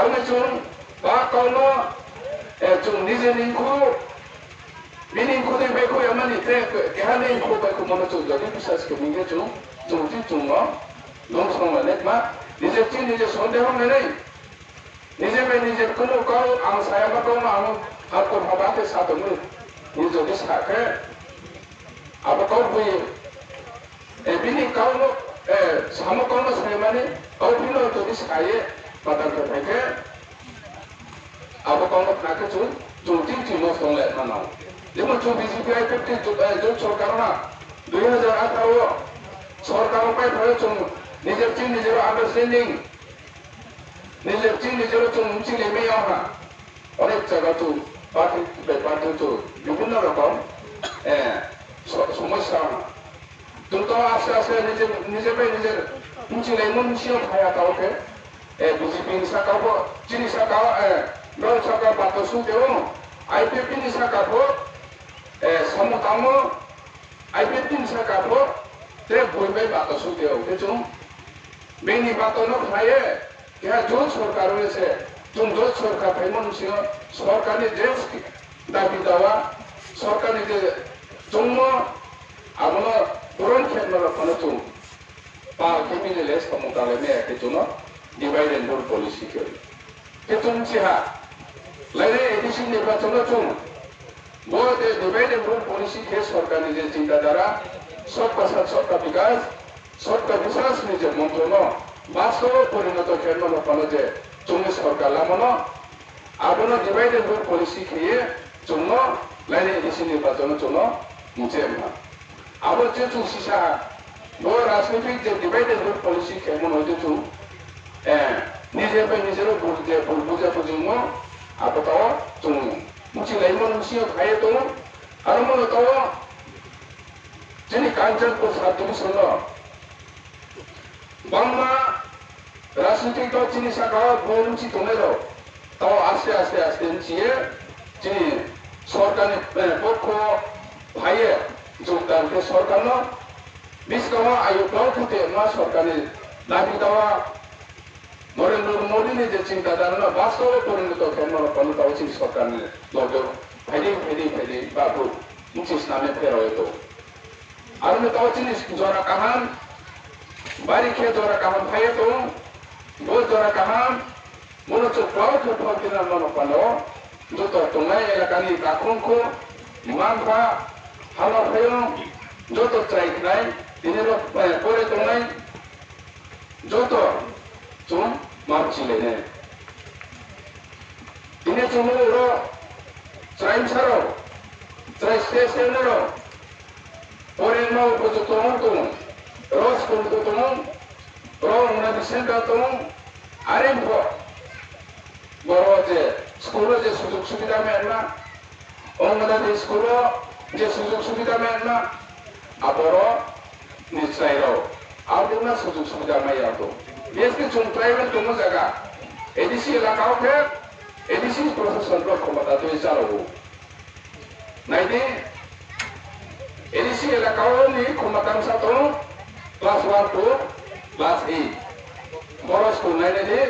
아르메 좀 바까노 좀 니제 닝쿠 미닝쿠데 베코 야마니 테 게하네 잉쿠 베코 모노 좀 저기 비싸스케 민게 좀 좀지 좀어 농성만에 마 니제 찐 니제 손대하면은 니제 베 니제 끊어 가오 앙 사야마 가오 앙 하고 바바테 사도물 니 저기 사케 아바 가오 부이 비니 가오 사모 가오 사야마니 가오 비노 저기 사예 바다케 베케 아바 가오 나케 좀 좀지 좀어 송래 마나 যেমন 24 সরকাররা 2018 সরকার উপায় হয়েছে নিজের চিন নিজের আন্ডারস্ট্যান্ডিং নিজের চিন নিজের চিনে মেয়ে হওয়া অনেক জায়গা তো পার্টি তো বিভিন্ন রকম সমস্যা কিন্তু আস্তে আস্তে নিজের চিনে এমন মিশিয়ে খায়া কাউকে বিজেপি সাকাবো চিনি সাকাও নন সাকা বাতো সুদেও আইপিপি সাকাবো সমতামো আইপিপি সাকাবো তে বইবে বাতো সুদেও 좀 মেনি বাতো ন খায়ে ইহা জোট সরকার হয়েছে 좀 জোট সরকার ভাইমন সিং সরকারি যে দাবি দেওয়া সরকারি যে জন্ম আমরা পুরন খেলনার ফলে 좀 바 개민의 레스터 못하려면 그쪽은 디바이드 앤 룰 policy 켜리 그쪽 지하 라이네 에디신 निर्वाचन 좀 뭐데 디바이드 앤 룰 policy 개 सरकार의 이제 চিন্তাধারা सबका साथ सबका विकास सबका विकास নিয়ে মন্ত্রণ বাস্তব পরিণত খেলনার ফলে যে জন্য সরকার লামনো আবনো ডিভাইড 앤 룰 policy খেয়ে জন্য লাইনে এডিশন निर्वाचन জন্য মুছে না আবার যে চুষিসা 뭐 রাজনৈতিক যে ডিভাইড 앤 룰 policy কেমন হইতে 좀 নিজের নিজের বুঝাবুঝি আপাতত 좀 মুছি লাইমন মুছিও খায়ে তো আর মনে তো যিনি কাঞ্চনপুর সাধু ছিল বাংলা রাজনৈতিক দল যিনি শাখা বলছি তোমেরো তাও আস্তে আস্তে আস্তে নিয়ে যিনি সরকারের পক্ষ ভাইয়ে যোগদান সরকার বিশ্বকামা আয়োগরাও থেকে মা সরকারের দাবি দেওয়া নরেন্দ্র মোদীর যে চিন্তাধারা বাস্তবে পরিণত খেলনার ফলতা উচিত সরকারের লগে ফেরি বাবু মুচিস নামে ফেরা হতো আর তাও জিনিস জরা কাহান বাড়ি খেয়ে জরা কাহান খাইয়ে তো বই জরা কাহান মনে হচ্ছে প্রায় খেয়ে দিনার মনে পালো যত তোমায় এলাকানি কাকুনকো মানফা হালা ফেয় যত চাই নাই দিনের পরে তোমায় যত 좀 마치래네. 이내 주문으로 트라임사로 트라이스테이션으로 오랜만 보조 동동 로스쿨도 동 로우나비 센터 동 아렘포 뭐로 이제 스쿨로 이제 수직 수비다 맨나 엉나비 스쿨로 이제 수직 수비다 맨나 앞으로 니스라이로 아무나 수직 수비다 마야도 देश के चुन प्राइवेट दोनों जगह एडीसी इलाकाओं के एडीसी प्रोसेसन को क्षमता तो चालू हो नहीं दे एडीसी इलाकाओं में क्षमता में साथ क्लास 1 to क्लास 8 बड़ा स्कूल नहीं दे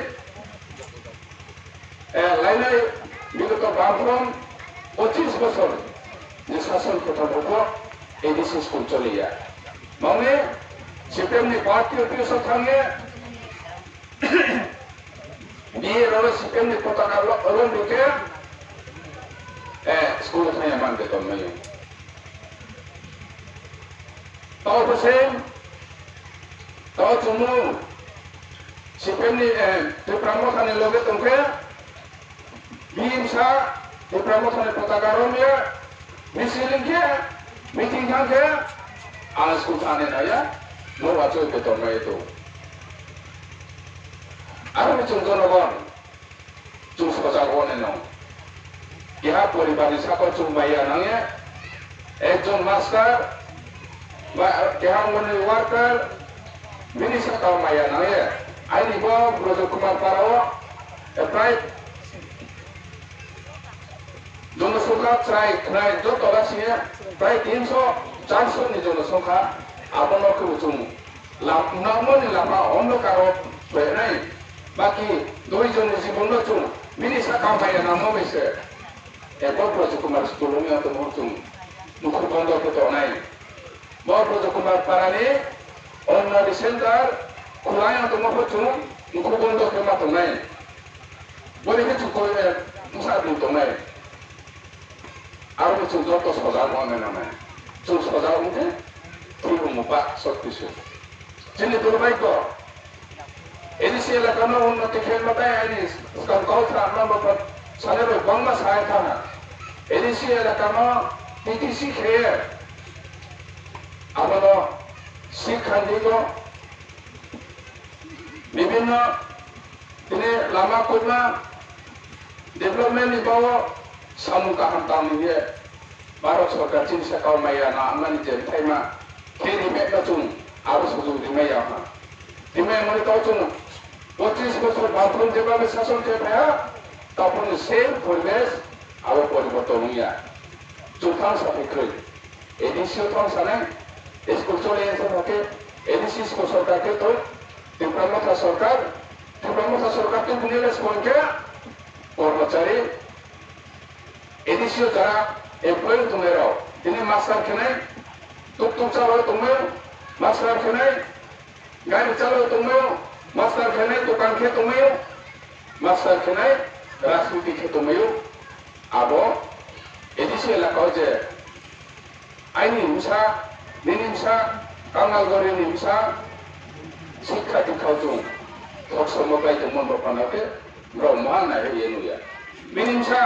लाइने बिल्कुल बाथरूम 25 बছর যে শাসন প্রথা এডিসি স্কুল চলে যায় মানে সিপিএম পার্টি অফিস থাকে বিয়ে রয়ে সিপিএম পতাকা রং ঢুকে স্কুল থাই মানতে তো নয় তাও হোসেন তাও চুমু সিপিএম ত্রিপ্রামথানে লগে তোমাকে বিহিংসা ত্রিপ্রামথানে পতাকা রঙে মিছিলিংকে মিটিং থাকে আর স্কুল থানে নয় নোয়া চলবে তো নয় তো আরো 좀 জনগণ 좀 সজাগ হনে ন ইহা পরিবারের সাকর 좀 মাইয়া নাঙে একজন মাস্টার বা ইহা মনে ওয়ার্কার মিনি সাকাও মাইয়া নাঙে আইনি ব ব্রজ কুমার পারাও প্রায় জনসংখ্যা প্রায় যত রাশিয়ে প্রায় 300-400 নি জনসংখ্যা আপনাকে 좀 নামনি লামা অন্ধকার হয়ে নাই বাকি দুইজনের জীবন চুং মিনি সাকা মাইয়া নামো বেসে এরপর প্রজকুমার স্কুলমিয়া তো মুচুং মুখর বন্ধ হতে নাই বড় প্রজকুমার পারানি অন্য সেন্টার খোলায়া তো মুখচুং মুখর বন্ধ কেমা তো নাই বলে কিছু করে মুসা দিন তো নাই আর কিছু যত সজা মনে না নাই চুল সজা মুখে তুই মুপা সব কিছু যিনি দুর্ভাগ্য এদিকে এলাকানো উন্নতি খেলতে আইনি কাউথা আমরা সালের বাংলা সাহায্য না এদিকে এলাকানো টিটিসি খেয়ে আমরা শিক্ষা দিব বিভিন্ন তিনি লামা কইমা ডেভেলপমেন্ট নিবাও সামুকা হামতাম নিয়ে ভারত সরকার চিন্তা কাউ মাইয়া না আমনানি যে থাইমা খেরি মেটা চুন আরো সুযোগ দিমাইয়া না দিমাই মানে তাও চুন 25 বছর বাথরুম যেভাবে শাসন করে তখন সেই পরিবেশ আরো পরিবর্তন হইয়া চুলখান সাথে এডিসিও তো সানে স্কুল চলে এসে থাকে এডিসি স্কুল সরকারকে তো ত্রিপুরা সরকারকে বুঝিয়ে স্কুলকে কর্মচারী এডিসিও যারা এমপ্লয়ি তুমেরাও তিনি মাস্টার খেনে টুকটুক চালাও তুমেও মাস্টার খেনে গাড়ি চালাও তুমেও মাস্টার খেনে দোকান খেয়ে তুমেও মাস্টার খেনে রাজনীতি খেয়ে তুমেও আবো এডিসি এলাকাও যে আইনি হিংসা নিহিংসা কাঙালগড়ি হিংসা শিক্ষা দীক্ষাও তুম ধর্ষমবাই তুমন বানাতে ব্রহ্মা নাই এনুয়া মিনিংসা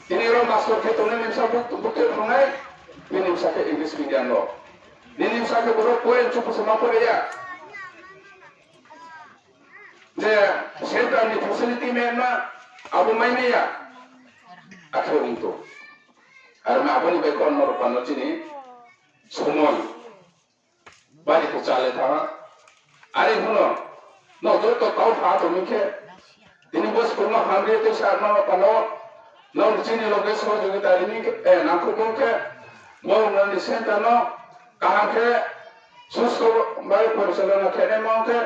তিনি মাস্টার খেয়ে তুমনে নিমসা বুকে ফোনাই মিনিংসাকে ইংলিশ মিডিয়াম লো নিহিংসাকে বড় কোয়েল চুপ সমা পড়ে যা যে সেন্টারনি ফেসিলিটি মেনা আবু মাইনেয়া আখের উন্তো আর আমি আপনি বেকন নরপানো চিনি সময় বাড়িতে চালে থাকা আরে হলো নজর তো কাউ ফা তুমিকে তিনি বস কোনো হামরে তো সারনা পানো নন চিনি লোকে সহযোগিতা রিনি নাকুকে মৌননি সেন্টানো কাহাকে সুস্থ বায়ু পরিচালনা খেলে মাওকে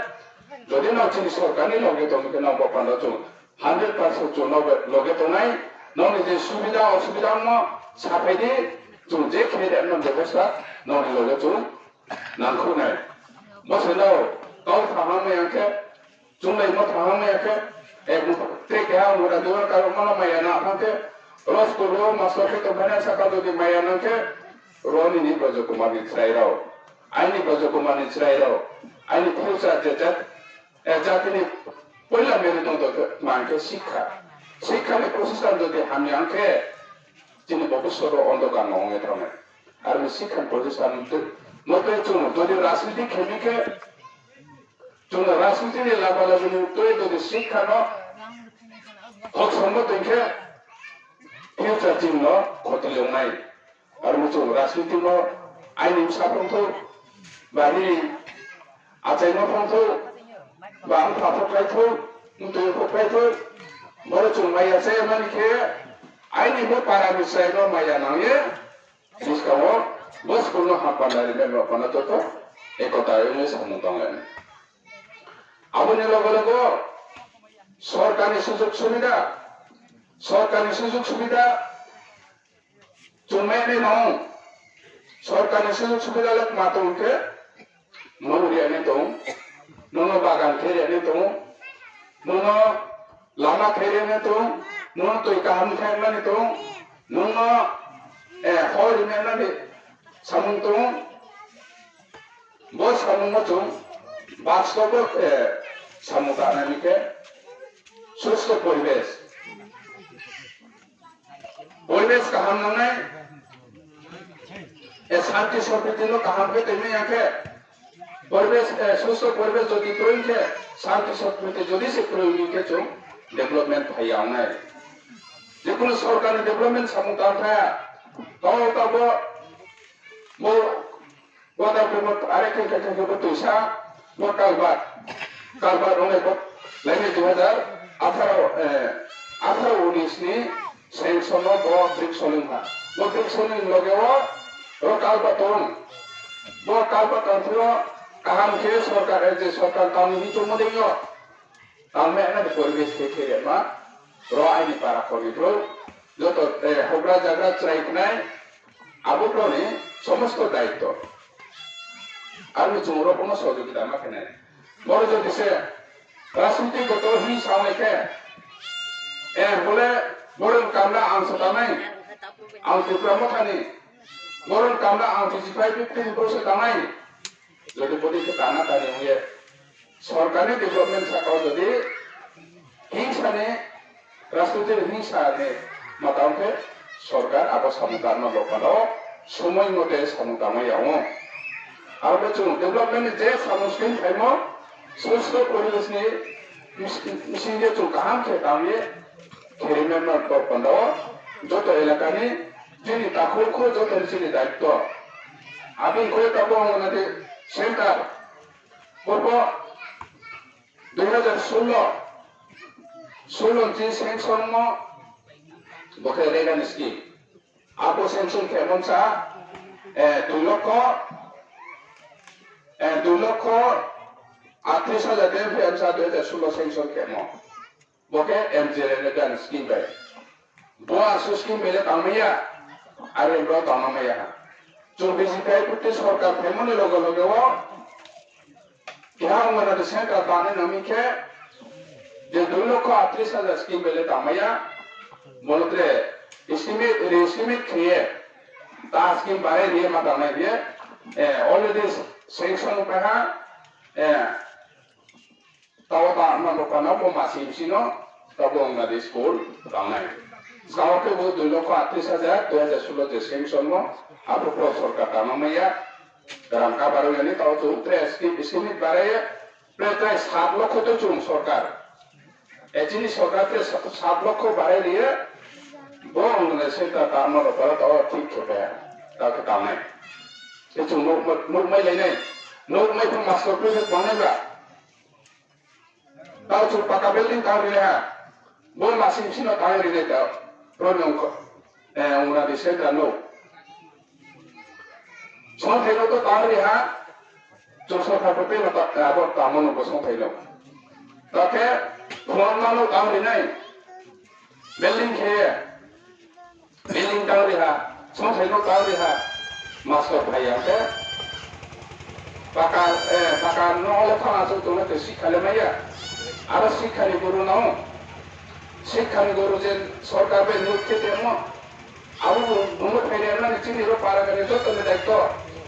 যদি না চিনি সরকারি লগে তুমিকে নব পানো চুন 100% চুন লগে তো নাই ননি যে সুবিধা অসুবিধা ন সাফাইদি চুন যে খেয়ে এমন ব্যবস্থা ননি লগে চুন নানখু নাই বসেলাও কাউ থাহামেয়াকে চুনলাই মো থাহামেয়াকে এক থেকে আমরা দুয়ার কারো মানা মায়া না থাকে রস করো মাসকে তো ভানে সাকা যদি মায়া নাকে রনি নি ব্রজকুমার নিশ্রাইরাও আইনি ব্রজকুমার নিশ্রাইরাও আইনি ফিউচার জাতিনি পয়লা মেরুদণ্ড মানকে শিক্ষানি প্রতিষ্ঠান যদি আমি আনকে তিনি ভবিষ্যৎ অন্ধকার নঙে থামে আর শিক্ষা প্রতিষ্ঠান মতে চুন যদি রাজনীতি খেমিকে চুন রাজনীতির লাভালাভি তৈরি যদি শিক্ষা ন হক সম্মতকে ফিউচার চিহ্ন ক্ষতি লোনাই আর চুন রাজনীতি ন আইনি সাফন্ত বাড়ি আচাই নফন্ত বা আলফা ফটলাইথো মুতুই ফটলাইথো বড় চুন মাইয়া চাই মানিকে আইনি বো পারামি চাই ন মাইয়া নাঙে নিষ্কাও বস কোনো হাপালারি মেল পানা তো একতা এনে সামুতাঙ্গেন আপনি লগে সরকারি সুযোগ সুবিধা চুমাইনে নং সরকারি সুযোগ সুবিধা লোক মাতংকে মনুরিয়ানে দং নুনো বাগান খেরিয়ানে দং নুনো লামা খেরিয়ানে দং নুনো তৈ কাহাম খাইমানে দं নুনো হরিমেনানে সামুং দं বস সামুং দं বাস্তব সামুদানিকে সুস্থ পরিবেশ কাহাম নয় শান্তি সম্প্রীতি কাহামকে তেমনি আঁকে পরিবেশ সুস্থ পরিবেশ যদি প্রয়োগে শান্তি সম্প্রীতি যদি সে প্রয়োগীকে চুন ডেভেলপমেন্ট ভাইয়া নাই যে কোনো সরকারি ডেভেলপমেন্ট সামুদান ভাইয়া তাও তাবো মো গদা প্রেমত আরেকে তৈসা মো কালবার অনেক লাইনে 2018-19 ni sanction bo brick solinga bo brick soling logewa ro kalbaton bo kalbaton thro kaham ke sarkar je sarkar kami ni chomo deyo তামে না পরিবেশ থেকে মা র আইনি পারা করিতো যত হবরা জায়গা চাইকনাই আবুটনি সমস্ত দায়িত্ব আর মিচুমর কোনো সহযোগিতা আমাকে নেই বড় যদি সে রাজনীতিগত হিংসা অনেকে বলে বরং কামরা আং সাতানাই আং ত্রিপুরা মথানি বরং কামরা আং 55-50% দানাই যদি পরিকে দানা তানি হয়ে সরকারি ডেভেলপমেন্ট শাখাও যদি হিংসানে রাজনীতির হিংসানে মাতামকে সরকার আবার সামুদান লোকানো সময় মতে সামুদামাইয়াও আর বেচুন ডেভেলপমেন্ট যে সামুস্কিন ফাইমো সুস্থ পরিবেশনি মিশিয়ে চুল কাহাম খেতামে খেরিমেন্ট তরফান্দাও যত এলাকানি যিনি তাকুলখো যত মিশিয়ে দায়িত্ব আবিন করে তাবো আমাদের সেন্টার পূর্ব 2016 জি সেংশন মো বকে রেগান স্কিম আবো সেংশন খেমনসা 2 লক্ষ 38,000 দেন ফেমসা 2016 সেংশন খেমো বকে এমজে রেগান স্কিম বাই বোয়া সুস্কিম বেলে তামিয়া আর এমব্র তামামাইয়া চব্বিশ পুটে সরকার ফেমনে লগে লগে ও ইহা আমরা সেন্টার দানে নামিকে যে 2 লক্ষ 38,000 স্কিম বেলে তামাইয়া বলতে এস্টিমেট খেয়ে তা স্কিম বারে দিয়ে মাতামাই দিয়ে অলরেডি সেংশন পাহা তাও তা আমরা লোকানা মাসি বিছিনো তবে আমাদের স্কুল দানাই সাউকে 2 লক্ষ 38,000 2016 যে সেংশন মো আপু সরকার তামামাইয়া রামকা বারোয়ানি তাও তো এস্টিমেট বারে প্রায় 7 লক্ষ তো চুম সরকার এজিনি সরকারকে 7 লক্ষ বারে দিয়ে বং সেটা তামার পরে তাও ঠিক হবে তাকে তামাই এচুম মুরমাই লাইনাই মুরমাই তো মাস্টার প্লেস বানাইবা তাও চুল পাকা বিল্ডিং তাও রিয়া বই মাসিম সিনো তাও রিয়া তাও প্রবলেম ওনা দি সেটা নো সংথাইলো তো তাও রিয়া জসরকারকে পেলো আবার তামন সংথাইলো তাকে ফোন মানো তাও রিনাই বিল্ডিং খেয়ে বিল্ডিং তাও রিয়া সংথাইলো তাও রিয়া মাস্টার ভাইয়াকে পাকা নহলে থানা চলতে শিক্ষালে মাইয়া আর শিক্ষানি গরু নাও শিক্ষানি গরু যে সরকার নিয়োগ খেতে আবু বুনো ফাইলে না চিনিরও পারা গেলে যতনে দায়িত্ব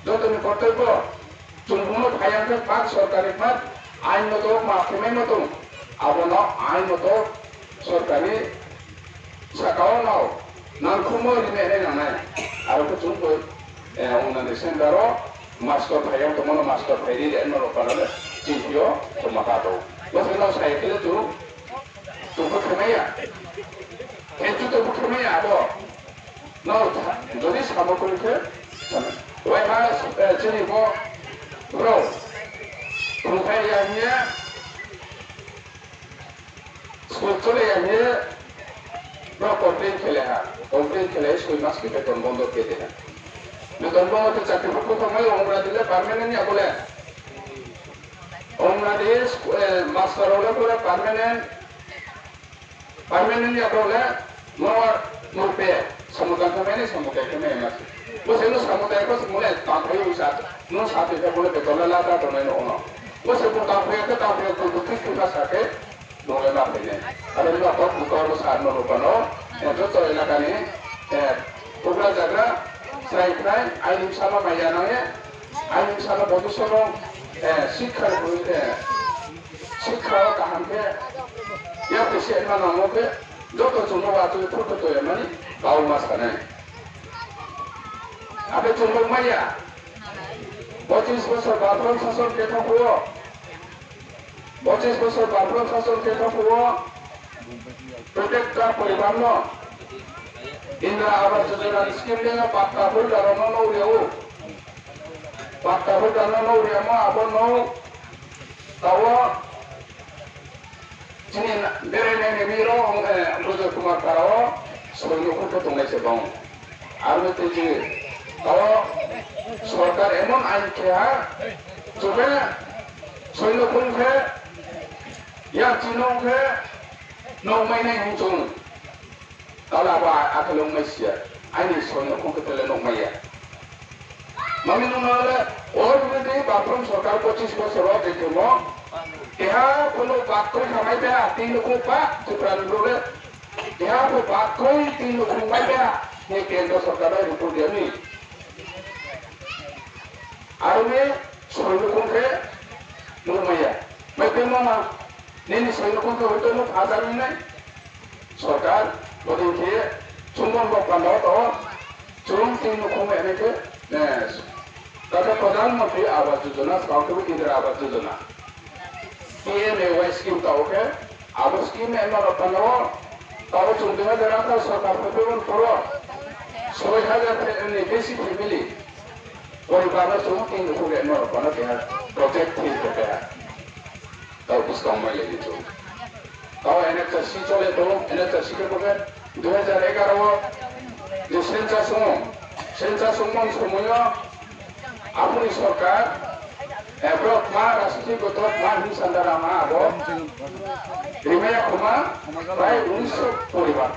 যতনে কর্তব্য চুন বুনো ফাইয়াকে পাক সরকারি পাক আইন মতো মাফিমে মতো আবু না আইন মতো সরকারি শাখাও নাও নানখুমো রিমে নাই আর চুন বই ওনাদের সেন্টারও মাস্টার ভাইয়া তোমার মাস্টার ভাইরি এনো রকালে চিঠিও তোমাকা দাও বসেনো সাইকেলে তো খেমাইয়া হেতু তো খেমাইয়া আবো নাও যদি সামগ্রীকে ওই মাস চিনি বো ব্রো রুফাইয়া নিয়ে স্কুল চলে গিয়ে ব্রো কমপ্লেন খেলে 6 মাস বেতন বন্ধ করে দেয় বেতন বন্ধ চাকরি প্রথমে ওমরা দিলে পার্মানেন্ট নিয়ে বলে ওমরা দিয়ে মাস্টার হলে পুরো পার্মানেন্ট নিয়ে বলে মোর পে সমুদায় মেনে সমুদায় মেনে মাস বসে নো সমুদায় কো মনে তাঁতই উসা নো সাথে বলে বেতন লাদা তো নয় ওনো বসে তো তাঁতই তো দুঃখী কুটা সাথে বলে না পেলে আর এগুলো তো বুকার সারনো রূপানো যত এলাকানি ওগুলা জায়গা সাইক্রাই আইন সামা মাইয়ানায়ে আইন সামা বদসন শিক্ষা কাহামকে ইয়াকে সেনা নামকে যত চুনো আতো ফটো তো মানে বাউ মাস কানে আবে চুনো মাইয়া 25 বছর বাথরুম শাসন কে থাকো 25 বছর বাথরুম শাসন কে থাকো প্রত্যেকটা পরিবার ন ইন্দ্রা আবাস যোজনা স্কিম দিয়ে পাক্কা ফুল দাঁড়ানো নৌরিয়াও পাক্কা ফুল দাঁড়ানো নৌরিয়ামা আবার নৌ তাও যিনি বেড়ে মিরো রোজর কুমার তারাও সৈন্যকুটো দংলাইছে বাং আর যে তাও সরকার এমন আইন খেয়া চবে সৈন্যকুলকে ya cino ke no mai nai hung chung tala ba akalong mai sia ai ni sono ko ke tele no mai ya mami no le already bathroom sarkar 25 বছর দেখে mo ইহা কোনো বাক্য খামাই বেয়া 3 লক্ষ পা চুপরান রোলে ইহা কো বাক্যই 3 লক্ষ খামাই বেয়া নে কেন্দ্র সরকারের রিপোর্ট দিয়ানি আর মে 6 লক্ষ কে no mai ya mai pe mama nini 6 লক্ষ কে হইতো না হাজার নাই সরকার বলি কে চুম্বন বাপানো তো চুম 3 লক্ষ মে এনেকে तथा प्रधानमंत्री Awas Yojana counter Indira Awas Yojana PMAY scheme ताओ के आवास स्कीम में एमआर अपनो ताओ चुंदिना जरा का सरकार पे पेमेंट करो 6000 ने बेसी फैमिली परिवार में चुम 3 लक्ष के एमआर अपनो के प्रोजेक्ट थी के ताओ डिस्काउंट में ले लीजिए ताओ एनएचसी चले तो एनएचसी के बगे 2011 जो सेंसस समय अपनी सरकार एब्रॉड मा राष्ट्रीयगत मा हिंसान्दारामा आबो रिमाया खुमा प्राय 1900 परिवार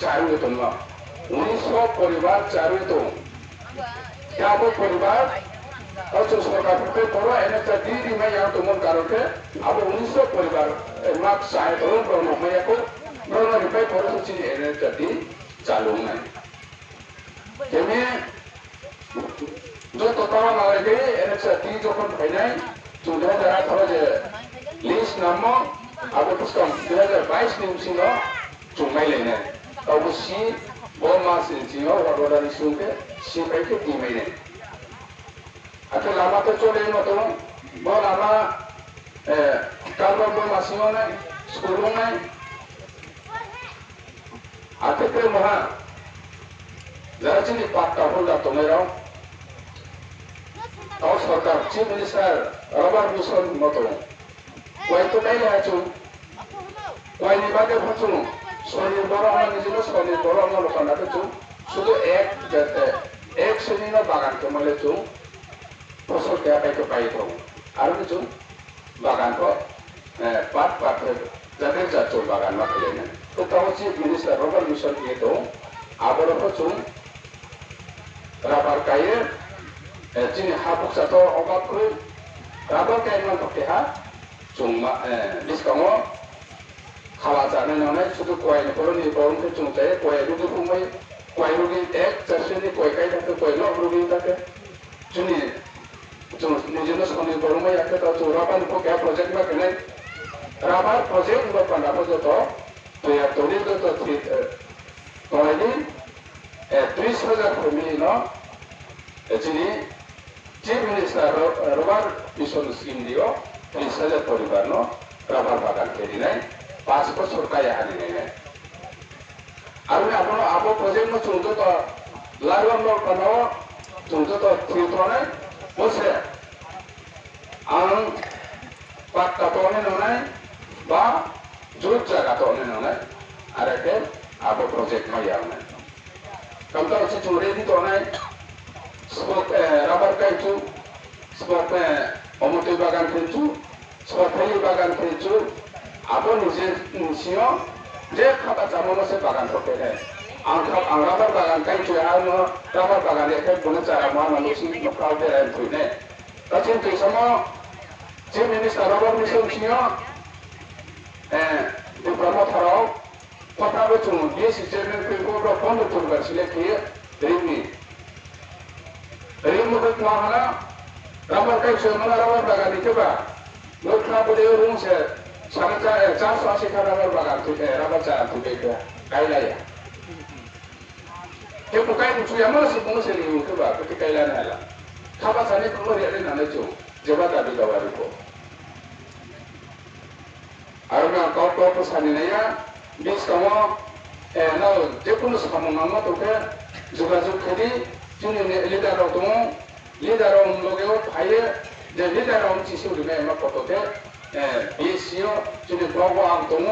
चारु तो 1900 परिवार चारु तो क्या वो परिवार और जो सरकार पे पड़ो एने दी रिमाया तो मन करो के अब 1900 परिवार माक चाहे तो ब्रह्म मैया को ब्रह्म रिपाई पड़ो चीज एने दी चालू नहीं केमे जो तोतावा मारे गए एनएक्सा टी जो कौन फाइनाइ जो 2018 जे लिस्ट नामो अब पुस्तक 2022 निम्सिनो चुमाई लेने अब सी वो मास निम्सिनो वाडोडा निसुके सी पे के टीम में अते लामा तो चले न तो वो लामा कार्बन वो मासिनो ने स्कूलों में अते पे महा जरा चीनी पाता होला तो मेरा और सरकार चीफ मिनिस्टर रबर मिशन मतो कोई तो नहीं है चुन कोई नहीं बात है चुन सोनी बड़ा वाला निजी लो सोनी बड़ा वाला लोग ना तो चुन शुद्ध एक शनि ना बागान के मले चुन फसल क्या पे तो पाई तो आरु में चुन बागान को पाट जाते जाते बागान में खेलेंगे तो तब चीफ मिनिस्टर रबर मिशन किए तो आप लोग को चुन रबर का ये जिन्हें हापुक सातो अबाब को राबर का इमान तो क्या चुम्मा डिस्काउंट खावा जाने ना नहीं शुद्ध कोई नहीं करो नहीं करो उनके चुनते हैं कोई रुकी घूमे कोई रुकी एक चर्चे नहीं कोई कहीं जाते कोई लोग रुकी जाते चुनी चुन निजेनो सोनी करो में याके तो चुरापन को क्या प्रोजेक्ट में करने राबर प्रोजेक्ट में पढ़ना पड़ता तो यार तोड़ी तो थी तो ये 30,000 फैमिली ना जिन्हें chief minister rubber mission scheme दियो 30,000 परिवार नो रबर बागान खेली नहीं 5 बছর का यहाँ नहीं है और मैं अपनो आपो प्रोजेक्ट में चुनते तो लारवन लोग बनाओ चुनते तो ठीक तो नहीं मुझसे आंग पाट काटोने नहीं बा जोत जगह तो नहीं अरे के आपो प्रोजेक्ट में यार नहीं कम तो अच्छे चुनरे भी तो नहीं spot rubber kayu, spot omote bagan kayu, spot heli bagan kayu, apa nisio, je kata camono se bagan kote hai. Ang rubber bagan kayu ano rubber bagan dia kan guna cara mana nusi lokal dia itu ne. Tapi tu sama, je minister rubber nisio nisio, di promo tharau, kota betul dia si jenis kayu berapa pun betul bersih lagi, ini. Remote माहना rubber का चुनाव rubber बागान के बा लोग ना बोले room से 480 का रबर बागान थे रबर चार थे क्या कायला या ये पुकाई मुझे यामर से कौन से लियो के बा कि कायला ना ला खाबा साने कौन रियाले ना ले जो जबा दाबी दवारी को और मैं तो साने नया बीस का वो ना जेकुन समाना मत ओके जोगाजोग खेली जिन्हें लीडर हो तुम लीडर हो उन लोगों को भाई जब लीडर हो उन चीज़ों में मैं पता थे बीसियों जिन्हें ब्लॉग आम तुम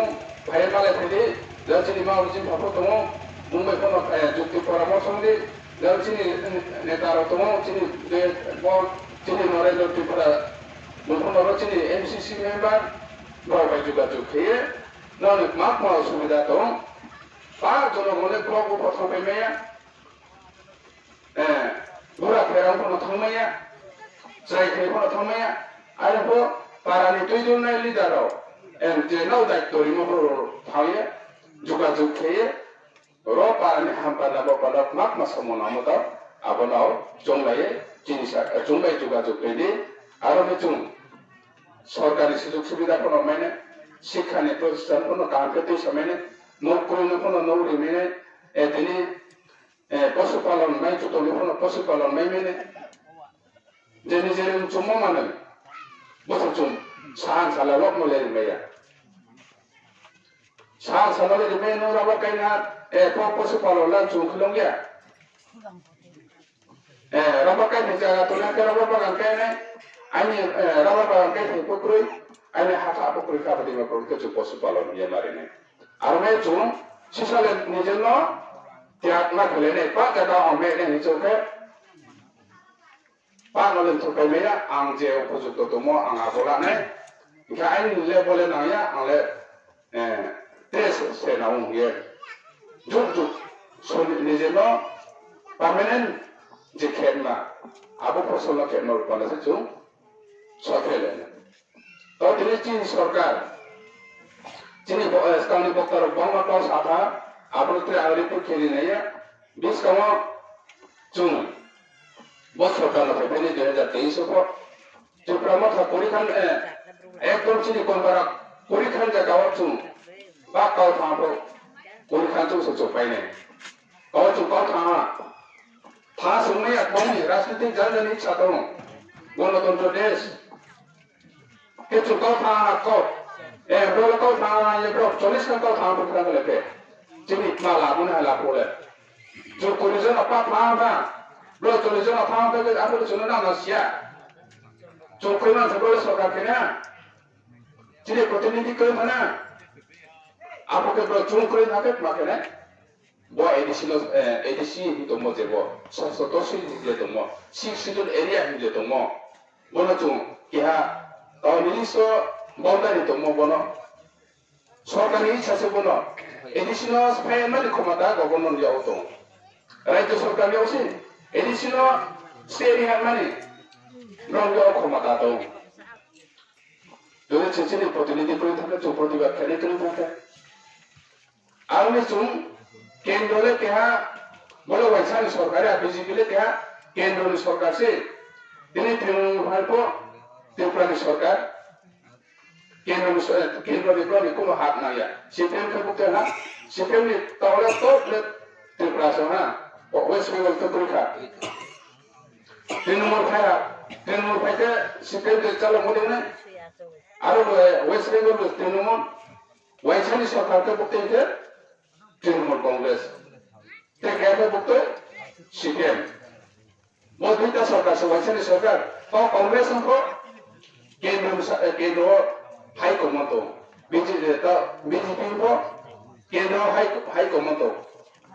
भाई माले थे जब जिन्हें माँ उसी भापो तुम मुंबई को जुक्ति परामर्श होंगे जब जिन्हें नेता हो तुम जिन्हें बहुत जिन्हें नरेंद्र त्रिपुरा मुख्यमंत्री जिन्हें एमसीसी मेंबर গবাই যোগাযোগ খেয়ে নয় মাপ মারা সুবিধা দं বা জনগণে ব্লক উপথাंबायमाया बुरा फेरांफोराव थांनाया जायगाफोराव थांनाया आरोबाव बारानि दैदेननाय लिडाराव जेनाव दायित्वनि महराव थायो যোগাযোগ খেয়ে र बारानि हामबाना बाबाला माक मासामना मदा आबनाव जंलाये जिनिसा जंलाय যোগাযোগ খেয়ে आरो जों सरकारि सुजुग सुबिदाफोराव माने शिक्षानि प्रतिष्ठानफोराव गाहामखौ दैसामायनो न'खरनिफोराव न' लिरनाय दिनै पशुपालन माइ जुटनिफोराव पशुपालन माइ माने जेरै जेरै जुम्मा मानो बोसोर जुम सान सालाल' मलेरिमाया सान सालाल' लिरनाय न' राबा गायना पशुपालन ला जुखलं गया राबा गायनाय जायगा दंना राबा बागान गायनाय आंनि राबा बागान गायनाय पुख्रै आंनि हाथा पुख्रै खाबादिमा पुख्रै जुम पशुपालन गया मारिनाय आरो बे जुम सिसाले निजेनो tiap na khale ne pa ja da ame ne ni choke pa no len thokai me ya ang je upojukto tomo ang abola ne ga ai le bole na ya ang le tes se na ung ye juk juk so ni je no permanent je khen na abo ফসল na khen no pa na se chu so khele ne to dini chin sarkar chini stani boktar bangma ka satha आपने आगे तो खेली नहीं है 20 कमा चुन बहुत सरकार ने पहले 2023 को जो प्रमुख था कोरी खान एक दो चीज़ कौन करा कोरी खान जगह चुन बात काउ था आपको कोरी खान चुन से चुपाई नहीं काउ था सुनने या कौन ही राजनीतिक जनजन इच्छा तो गणतंत्र देश के चुकाउ था आपको बोल काउ था ये ब्रो 40 का काउ था आपको क्या लेते jadi malah pun halah boleh. Jo tulisan apa apa, bro tulisan apa ke apa tulisan nama sia. Jo kena sebelum sorga kena. Jadi प्रतिनिधि ke mana? Apa ke bro jo kena apa makanya? Buat edisi itu mau jebo. Satu sih itu mau. Satu area itu mau. Mana jo kia tahun ini so boundary itu mau bono. Sorga ini case bono. Additional payment komanda government ya utong. Raja सरकार ने उसे additional sharing money non ya komanda तो जो चीज़ें प्रतिनिधि कोई था जो प्रतिवाद करने के लिए था आगे सुन केंद्र ले क्या बोलो वैसा नहीं सरकार है बीजेपी ले क्या केंद्र ने सरकार से दिने तृणमूल भाई को त्रिपुरा सरकार केंद्र में को हाथ ना या सीपीएम का बुक है ना सीपीएम ने तावला तो त्रिपुरा से ना वेस्ट बंगाल तो त्रिपुरा तृणमूल भाई के सीपीएम के चलो मोदी ने आरो वेस्ट बंगाल तृणमूल वैशाली सरकार के बुक है तृणमूल कांग्रेस ते क्या के बुक है सीपीएम मोदी का सरकार से वैशाली सरकार और कांग्रेस को केंद्र हाई कमांडो बीजेपी को केंद्र हाई कमांडो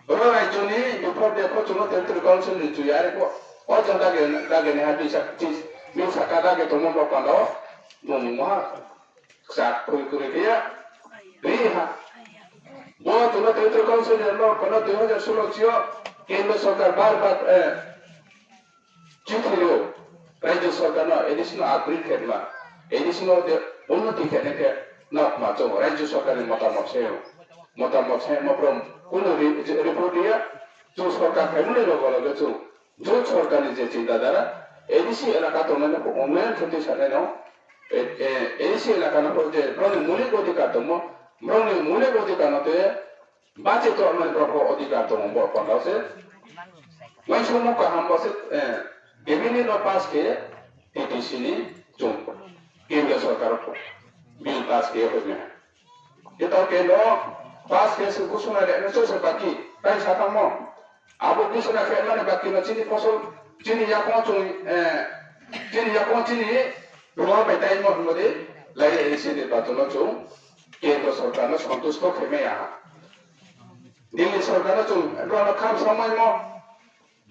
बड़ा राज्यों ने ऊपर देखो चुनाव तंत्र काउंसिल ने चुयारे को और जनता के ने हाथी चीज मिल सका था कि तुम लोग पालो मुंगा साथ कोई किया नहीं हाँ वो चुनाव तंत्र काउंसिल ने लोग कल 2016 चियो केंद्र सरकार बार चिट्ठी लो राज्य सरकार ना एडिशनल अपग्रेड करना एडिशनल उन्नति करने के ना माचो राज्य सरकार ने मतामत है मप्रम कुल रिपोर्ट दिया जो सरकार फैमिली लोगों लगे जो सरकार ने जे चिंता दारा एडिसी इलाका तो मैंने ऑनलाइन खेती साले ना एडिसी इलाका ना पर जे ब्राउन मूल्य को अधिकार तो ना तो ये बाचे तो मैं प्रभु अधिकार तो हम बहुत पंडा से वहीं सुनो का हम बस एबिनी नो पास के एडिसी ने जो केंद्र सरकार को बिल पास किए हुए हैं ये तो केंद्र पास कैसे घोषणा लेने से बाकी कई शाखा में अब घोषणा करने बाकी में चीनी फसल चीनी या कौन चीनी रुआ बैठाई में हमारे लाये ऐसे ने बातों में जो केंद्र सरकार ने संतुष्ट को खेमे यहाँ दिल्ली सरकार ने जो रुआ काम समय में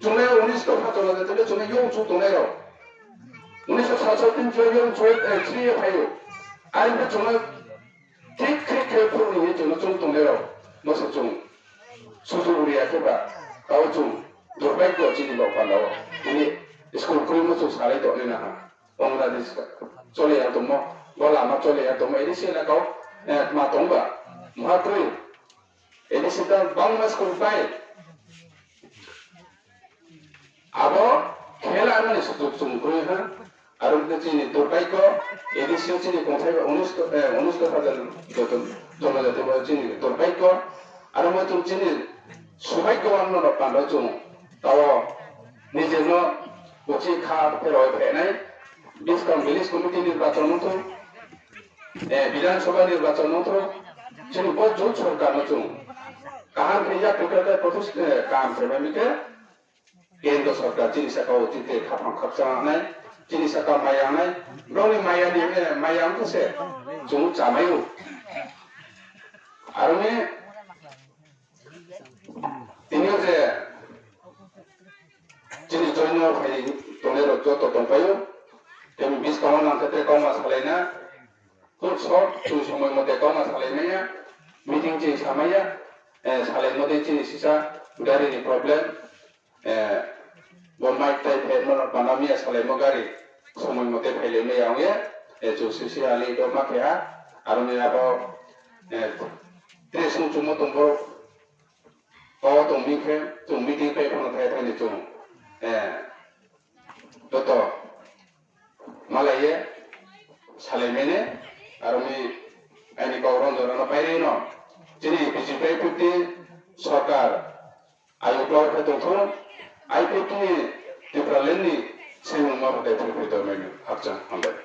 जुने 19 को फाटो लगे तो जुने यूं चुप तो नहीं रहो 1967 जो यूं चुप 3 फाइव आइंद जुने ठीक फोरनि जों दंनायाव मोसौ जों सुजुरियाखैबा गाव जों दुर्भाग्य जिनिबाव बान्दाव दिनै स्कुल खुरि मोसौ साराय दौनो नाहा बांलादेश चलेया दङ बा लामा चलेया दङ एनि सिला गाव मा दंबा महाख्रि एनि सिदा बांला स्कुल बाय आबो खेला माने सुजुग जों खुरि हा आरो दिनै दुर्भाग्य एनि सियाव दिनै गंथाय 19,000 जमा जादों दिनै दुर्भाग्य आरो मोथुम दिनै सौभाग्यवान बान्दाव जों गाव निजेनो गथि खा फेराव फैनाय डिस्काउंट विलेज कमिटी निर्वाचन विधानसभा निर्वाचन जों बहुत जन सरकार जों काहां फैया टुकड़ा काम फैबाय केंद्र सरकार जिनिसा गाव जिते खाफां खापजानाय जिनिसा गाव मायानाय गावनि मायानिसे जों जामायो आरो ने दिनै जे जिनि जयन फै दंनाय जत दंफायो जों बिस गाव नांथे गावमा सालायना खुद सब जों समय मथे गावमा सालायनाया मिटिं जे सामाया सालायनो मथे जिनिसा गारिनि प्रब्लेम बमाय टाइप मन बानामिया सालायनो गारि समय मथे फैलेनो यावे जो सोसियाली द माखेया आरो ने आबो ट्रेसन जुमो दंबो गाव दंमिखे जों मिटिं फै फन थाय जों दत मालाये सालायमेने आरो मी आइनि गाव रंजन बायरे न जिनि बिजिपि 50 सरकार आयुक्लाव फै दंथो आइपिपि डिफरेंटनि सेमुमा फै फैदो मेनु हाबजा हामबाय